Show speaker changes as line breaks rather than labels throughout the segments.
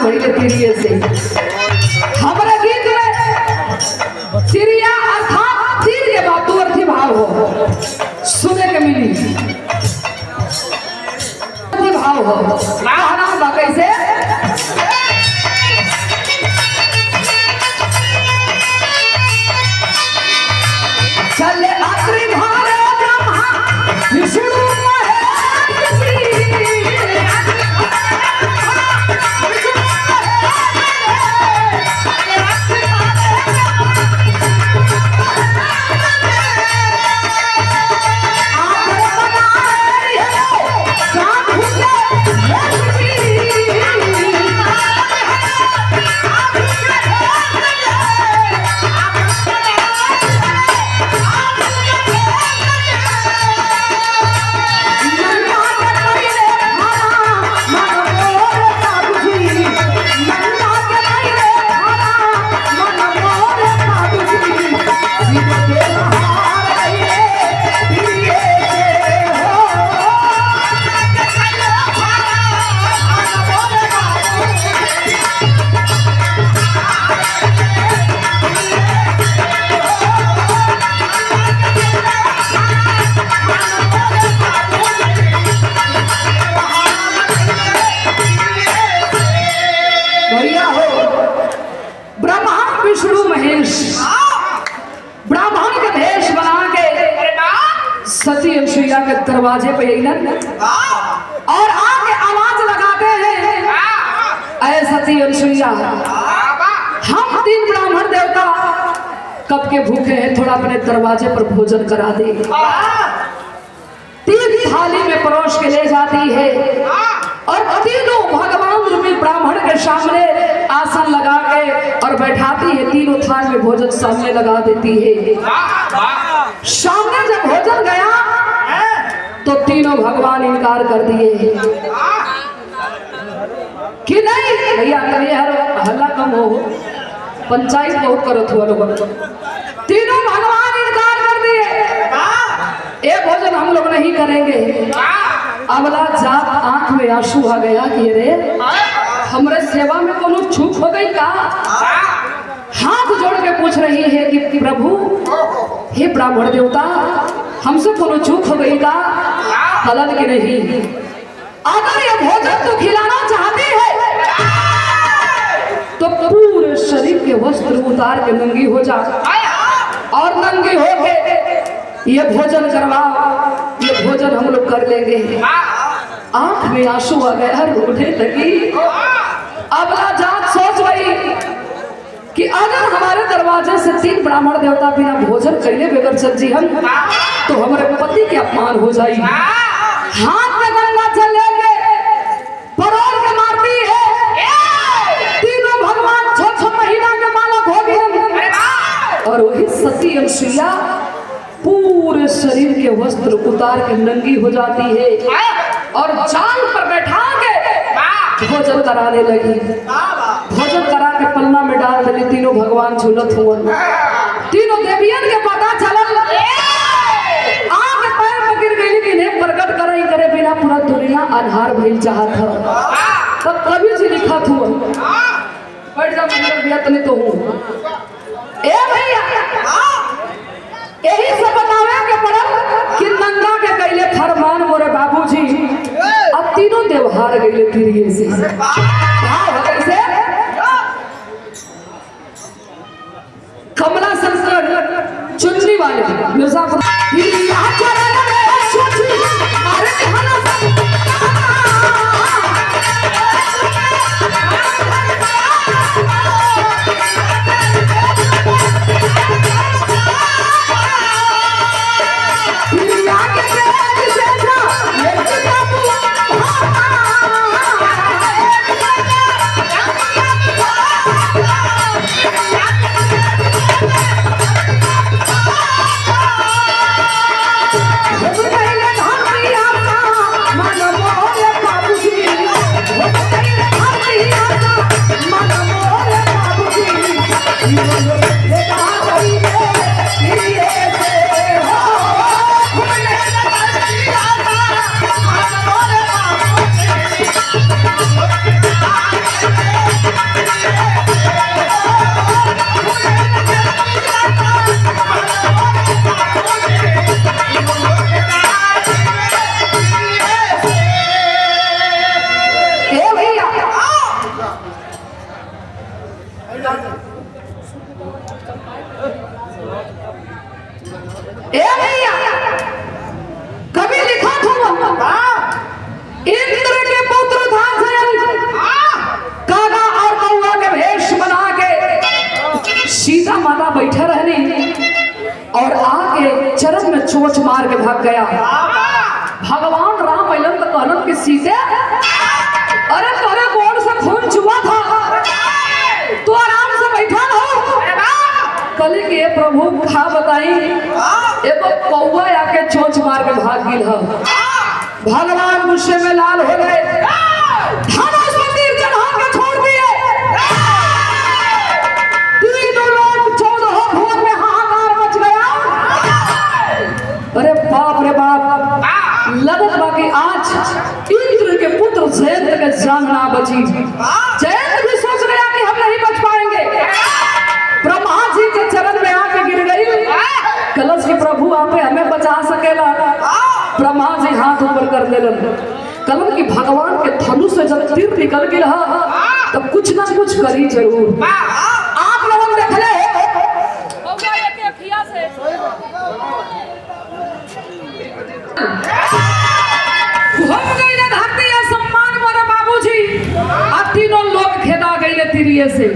भइले तिरिये से। हमारे गीत में तिरिया अर्थात तीर के बाद दो अर्थी भाव हो सुने के मिली। अर्थी भाव हो कहना बा कैसे चले अत्रि भारे ब्रह्मा विष्णु के दरवाजे पे और आके आवाज लगाते हैं ऐ सती अनुसुईया हम 3 ब्राह्मण देवता कब के भूखे हैं थोड़ा अपने दरवाजे पर भोजन करा दे। 3 थाली में परोस के ले जाती है और तीनों भगवान रूपी ब्राह्मण के सामने आसन लगा के और बैठाती है। तीनों थाल में भोजन सामने लगा देती है। सामने जब भोजन गया तो तीनों भगवान इनकार कर दिए कि नहीं भैया करिए हल्ला कम हो पंचायत बहुत करो थोड़ा लोग। तीनों भगवान इनकार कर दिए ये भोजन हम लोग नहीं करेंगे। अबला जात आंख में आंसू आ गया कि अरे हमारे सेवा में कोनो चूक हो गई का। हाथ जोड़ के पूछ रही है कि प्रभु हे ब्राह्मण देवता हमसे कोनो चूक हो गई का। फलन की नहीं अगर ये भोजन तो खिलाना चाहती है तो पूरे शरीर के वस्त्र उतार के नंगी हो जा और नंगी होके ये भोजन करवाओ। ये भोजन हम लोग कर लेंगे। आंख में आंसू आ गया रोने लगी। अबला जात सोच रही कि अगर हमारे दरवाजे से 3 ब्राह्मण देवता बिना भोजन करने बगैर चल जी हम तो हमारे पति के अपमान हो जाएगी। हाथ में गंगा जल लेके परोर के मारती है। तीनों भगवान 6 महीना के बालक हो गए और वही सती अनुसुईया पूरे शरीर के वस्त्र उतार के नंगी हो जाती है और जान पर बैठा के भोजन कराने लगी। भोजन करा के पन्ना में डाल दिली। तीनों भगवान झूलत हुआ। तीनों देवियन के पता चलल आगे पैर पकड़ गई कि ने प्रकट करई करे बिना पूरा दुनिया आधार भइल चाहत है। तब कभी से लिखा हुआ बैठ जा मंदिर बिया तने तो हूं ए भैया यही सब बतावे के पड़ल कि नंगा के कैले फरमान मोरे बाबूजी अब तीनों देवहार गईले तिरिये से। भाव कैसे कमला शंकर चुन्नी वाले मिर्जापुर चोंच मार के भाग गया। भगवान राम अलन तो कहलन कि सीते अरे तोरे गोड़ से खून चुआ था, तू आराम से बैठा रहो। कली के प्रभु खा बताई एगो कौआ आके चोंच मार के भाग गिल ह। भगवान गुस्से में लाल हो गए, धनुष में तीर चढ़ा के छोड़ दिए। तीनों लोग 14 भुवन में हाहाकार मच गया। अरे बाप रे बाप, लगत बाकी आज इंद्र के पुत्र जयंत के जान ना बची। जयंत भी सोच रहा कि हम नहीं बच पाएंगे। ब्रह्मा जी के चरण में आके गिर गई। कलश के प्रभु आपे हमें बचा सकेला। ब्रह्मा जी हाथ ऊपर कर देलन। कलम की भगवान के धनुष से जब तीर निकल के रहा तब कुछ ना कुछ करी जरूर। आप लोगों देख ले धरती या सम्मान मारे बाबूजी, अब तीनों लोग खेदा गए तिरिये से।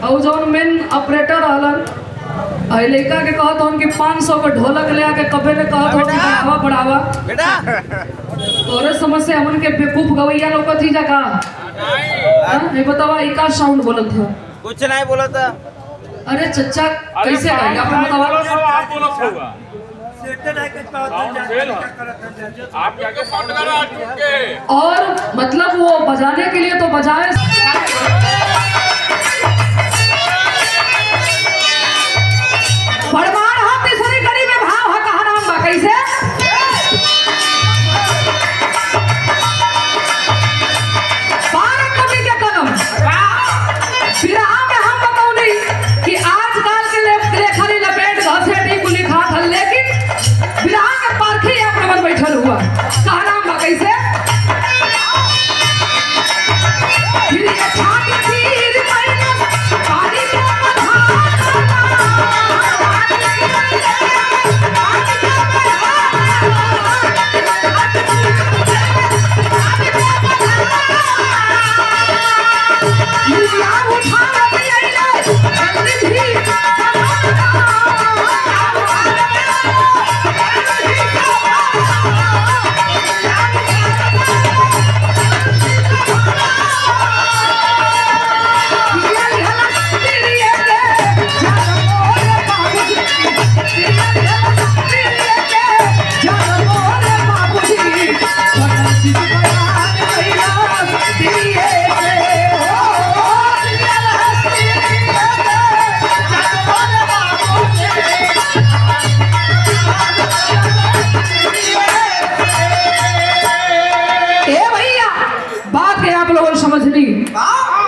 और जौन मेन ऑपरेटर हलन लड़का के कहत हन कि 500 का ढोलक ले आके कबे ने कहत हो कि बढ़ावा बढ़ावा बेटा तोरे समझ से हमन के बेवकूफ गवैया लोग का चीज का नहीं बतावा ई का साउंड बोलत था,
कुछ नहीं बोला था।
अरे चच्चा कैसे गाई आप बतावा।
आप बोलो होगा आप क्या के साउंड करो आज के।
और मतलब वो बजाने के लिए तो बजाए। बड़वाड़ हाथ तीसरी कड़ी में भाव है कहा नाम बा कैसे। बारह कवि के कलम विरहा में हम बताऊंगी कि आजकल के लेखनी लपेट घसेटी को लिखा था, लेकिन विरहा के पारखी आप नमन बैठल हुआ कहा नाम बा कैसे। फिर ये छाती तीर पानी के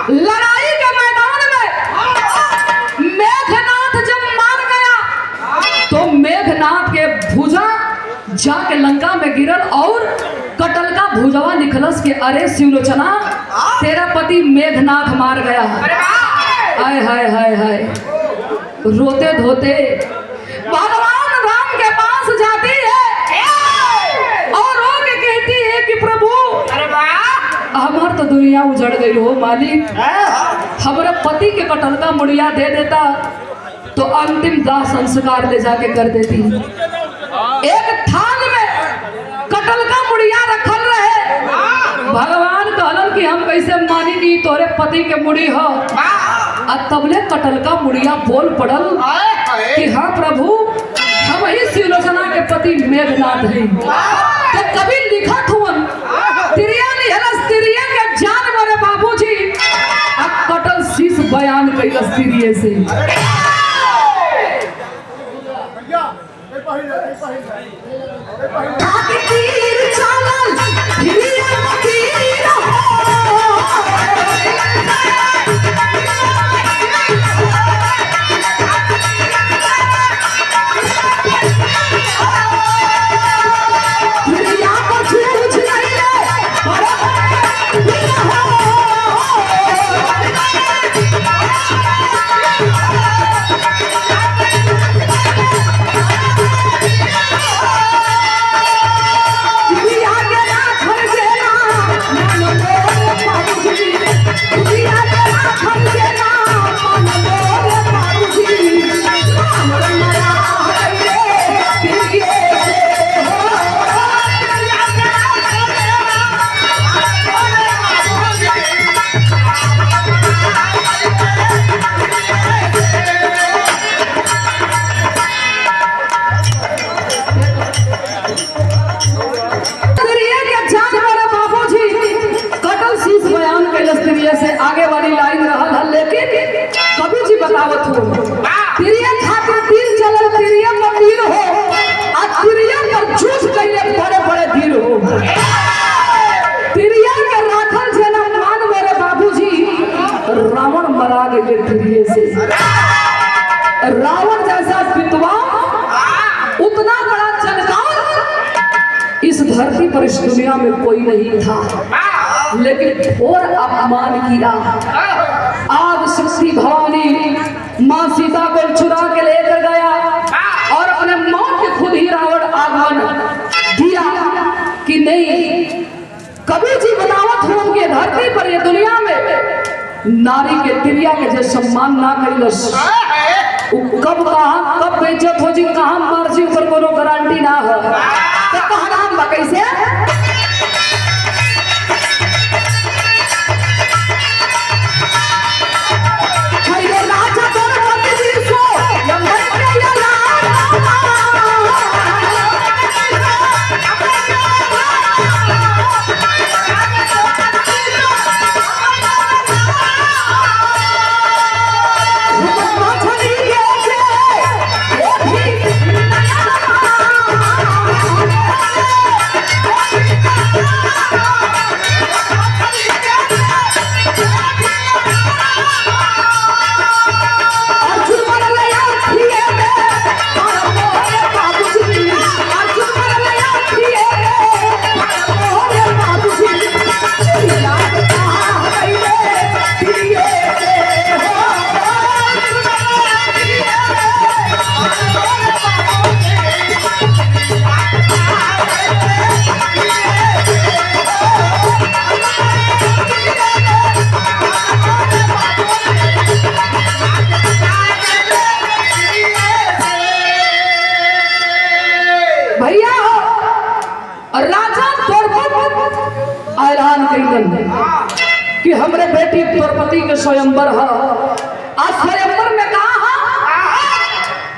लड़ाई के मैदान में मेघनाथ जब मार गया तो मेघनाथ के भुजा जाके लंका में गिरल और कटल का भुजवा निकलस के अरे शिवलोचना तेरा पति मेघनाथ मार गया। हाय हाय हाय हाय रोते धोते भगवान राम के पास जाती है और रो के कहती है कि प्रभु हमार तो दुनिया उजड़ गई हो मालिक, हमारे पति के कटल का मुड़िया दे देता तो अंतिम दाह संस्कार ले जाके कर देती। एक थाल में कटल का मुड़िया रखल रहे। भगवान कहलन कि हम कैसे मानी कि तोरे पति के मुड़ी हो। तबले कटल का मुड़िया बोल पड़ल कि हाँ प्रभु हम ही शिवलोचना के पति मेघनाथ हैं। तो कभी लिखा हुआ तिरिया तिरिया के जान मारे बाबूजी अब कटल शीश बयान कैलस तिरिये से। तिरिया से आगे वाली लाइन रहल है, लेकिन कभी जी बतावत हो तिरिया खातिर तीर चलल, तिरिया पर तीर हो आ तिरिया पर झूठ कइले बड़े बड़े तीर हो। तिरिया के राखल जेना मान मेरे बाबूजी रावण मरा गए तिरिये से। रावण जैसा विद्वान, उतना बड़ा चमत्कार इस धरती पर इस दुनिया में कोई नहीं था, लेकिन घोर अपमान किया। आग शक्ति भवानी मां सीता को चुरा के लेकर गया और अपने मौत के खुद ही रावण आगमन दिया कि नहीं। कभी जी बतावत हो उनके धरती पर ये दुनिया में नारी के तिरिया के जो सम्मान ना करिलस, कब कहाँ कब बेइज्जत हो जी, कहाँ मार जी, ऊपर कोनो गारंटी ना हो। तो कहाँ नाम बा कैसे कि हमरे बेटी द्रौपदी के स्वयंवर है। आज स्वयंवर में कहा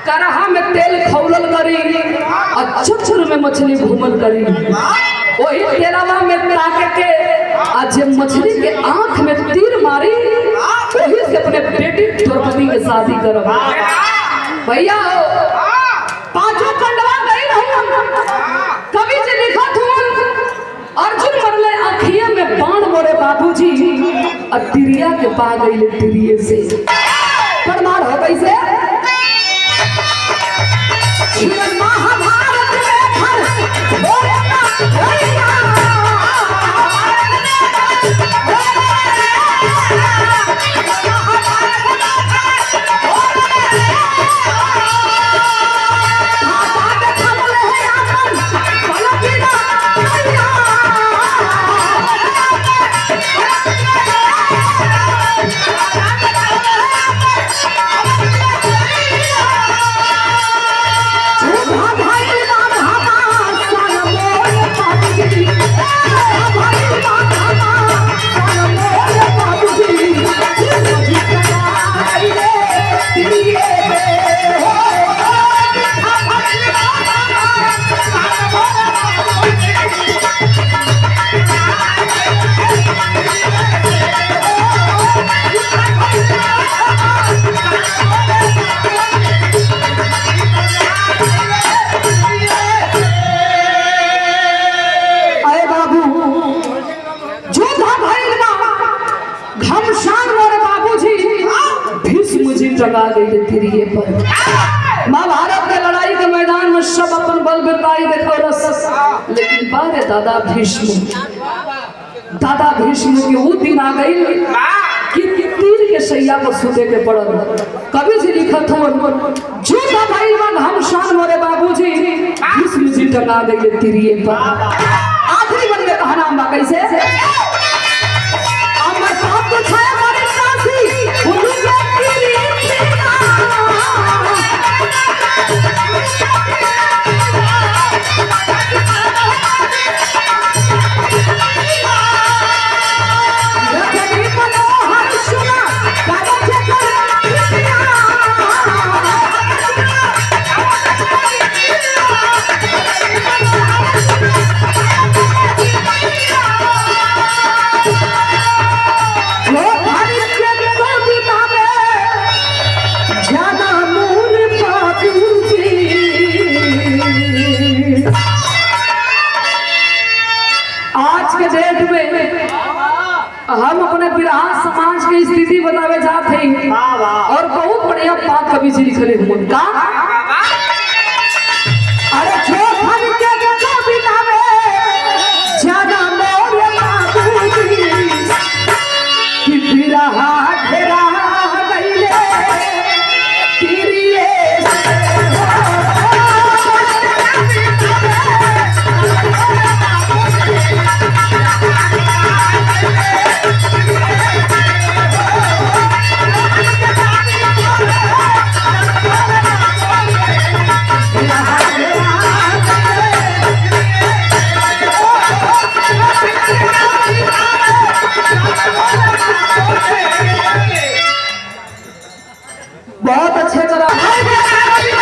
करहा में तेल खौलल करी, अच्छर में मछली घूमल करी, वही तेलावा में ताके के आज मछली के आंख में तीर मारी, वही से अपने बेटी द्रौपदी के शादी करो। भैया पांचों खंडवा गई नहीं, कभी से लिखा अर्जुन मरले आँखिया में बाण मोरे बाबूजी और तिरिया के पा गई तिरिये से। प्रमाण हो कैसे महाभारत जगा गई तिरिये पर। महाभारत के लड़ाई के मैदान में सब अपन बल बिरदाई देखौलस, लेकिन बारे दादा भीष्म के वो दिन आ गई कि तीर के सैया पर सुते के पड़ल। कभी से लिखत हो झूठा भाई घमसान मोरे बाबूजी भीष्म जी जगा गई तिरिये पर। आखिरी बन में कहना हम कैसे अमर साहब को छाया मारे काशी उन्हीं के तिरिये अपने बिरहा समाज की स्थिति बतावे जाते हैं और बहुत बढ़िया बात कवि जी लिखले हुए का अरे छोटन के कविता में ज्यादा मोर बाबूजी कि बिरहा घेरा गईले तिरिये बहुत अच्छे तरह